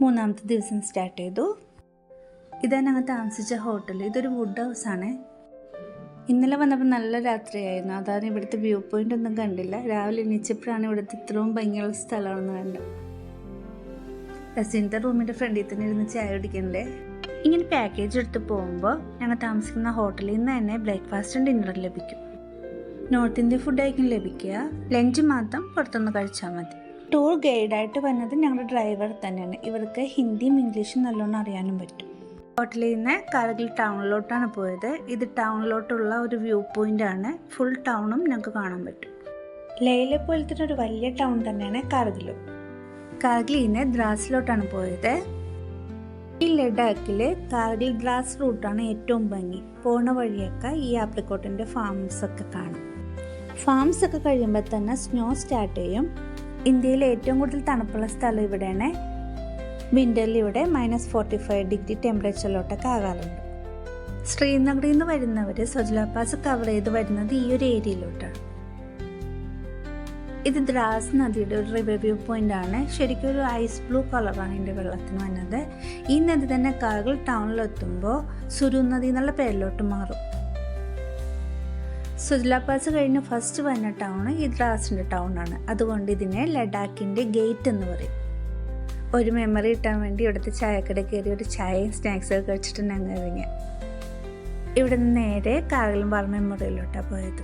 മൂന്നാമത്തെ ദിവസം സ്റ്റാർട്ട് ചെയ്തു. ഇതാണ് ഞങ്ങൾ താമസിച്ച ഹോട്ടൽ. ഇതൊരു വുഡ് ഹൗസാണ്. ഇന്നലെ വന്നപ്പോൾ നല്ല രാത്രിയായിരുന്നു. അതാണ് ഇവിടുത്തെ വ്യൂ പോയിൻ്റ് ഒന്നും കണ്ടില്ല. രാവിലെ എണീച്ചപ്പോഴാണ് ഇവിടുത്തെ ഇത്രയും ഭംഗിയുള്ള സ്ഥലമാണെന്ന് കണ്ടത്. റസീൻ്റെ റൂമിൻ്റെ ഫ്രണ്ടിൽ തന്നെ ഇരുന്ന് ചായ കുടിക്കണ്ടേ. ഇങ്ങനെ പാക്കേജ് എടുത്ത് പോകുമ്പോൾ ഞങ്ങൾ താമസിക്കുന്ന ഹോട്ടലിൽ നിന്ന് തന്നെ ബ്രേക്ക്ഫാസ്റ്റും ഡിന്നറും ലഭിക്കും. നോർത്ത് ഇന്ത്യൻ ഫുഡായിരിക്കും ലഭിക്കുക. ലഞ്ച് മാത്രം പുറത്തുനിന്ന് കഴിച്ചാൽ മതി. ടൂർ ഗൈഡായിട്ട് വന്നത് ഞങ്ങളുടെ ഡ്രൈവർ തന്നെയാണ്. ഇവർക്ക് ഹിന്ദിയും ഇംഗ്ലീഷും നല്ലോണം അറിയാനും പറ്റും. ഹോട്ടലിൽ നിന്ന് കാർഗിൽ ടൗണിലോട്ടാണ് പോയത്. ഇത് ടൗണിലോട്ടുള്ള ഒരു വ്യൂ പോയിൻ്റ് ആണ്. ഫുൾ ടൗണും ഞങ്ങൾക്ക് കാണാൻ പറ്റും. ലേയിലെ പോലത്തെ ഒരു വലിയ ടൗൺ തന്നെയാണ് കാർഗിലും. കാർഗിലിൽ നിന്ന് ദ്രാസിലോട്ടാണ് പോയത്. ഈ ലഡാക്കിൽ കാർഗിൽ ദ്രാസ് റൂട്ടാണ് ഏറ്റവും ഭംഗി. പോണ വഴിയൊക്കെ ഈ ആപ്രിക്കോട്ടിൻ്റെ ഫാംസൊക്കെ കാണാം. ഫാംസൊക്കെ കഴിയുമ്പോൾ തന്നെ സ്നോ സ്റ്റാർട്ട് ചെയ്യും. ഇന്ത്യയിലെ ഏറ്റവും കൂടുതൽ തണുപ്പുള്ള സ്ഥലം ഇവിടെയാണ്. വിൻ്ററിൽ ഇവിടെ -45 ഡിഗ്രി ടെമ്പറേച്ചറിലോട്ടൊക്കെ ആകാറുണ്ട്. ശ്രീനഗറിൽ നിന്ന് വരുന്നവർ സൊജ്ല പാസ് കവർ ചെയ്ത് വരുന്നത് ഈ ഒരു ഏരിയയിലോട്ടാണ്. ഇത് ദ്രാസ് നദിയുടെ ഒരു റിവർ വ്യൂ പോയിന്റ് ആണ്. ശരിക്കും ഒരു ഐസ് ബ്ലൂ കളറാണ് ഇതിൻ്റെ വെള്ളത്തിന് വന്നത്. ഈ നദി തന്നെ കാർഗിൽ ടൗണിലെത്തുമ്പോൾ സുരു നദി എന്നുള്ള പേരിലോട്ട് മാറും. സുജ്ല പാസ് കഴിഞ്ഞ് ഫസ്റ്റ് വന്ന ടൗൺ ഈ ദ്രാസിൻ്റെ ടൗണാണ്. അതുകൊണ്ട് ഇതിനെ ലഡാക്കിൻ്റെ ഗേറ്റ് എന്ന് പറയും. ഒരു മെമ്മറി കിട്ടാൻ വേണ്ടി ഇവിടുത്തെ ചായക്കട കയറി ഒരു ചായയും സ്നാക്സൊക്കെ കഴിച്ചിട്ട് ഞങ്ങൾ ഇറങ്ങി. ഇവിടെ നിന്ന് നേരെ കാർഗിൽ വാർ മെമ്മോറിയലിലോട്ടാണ് പോയത്.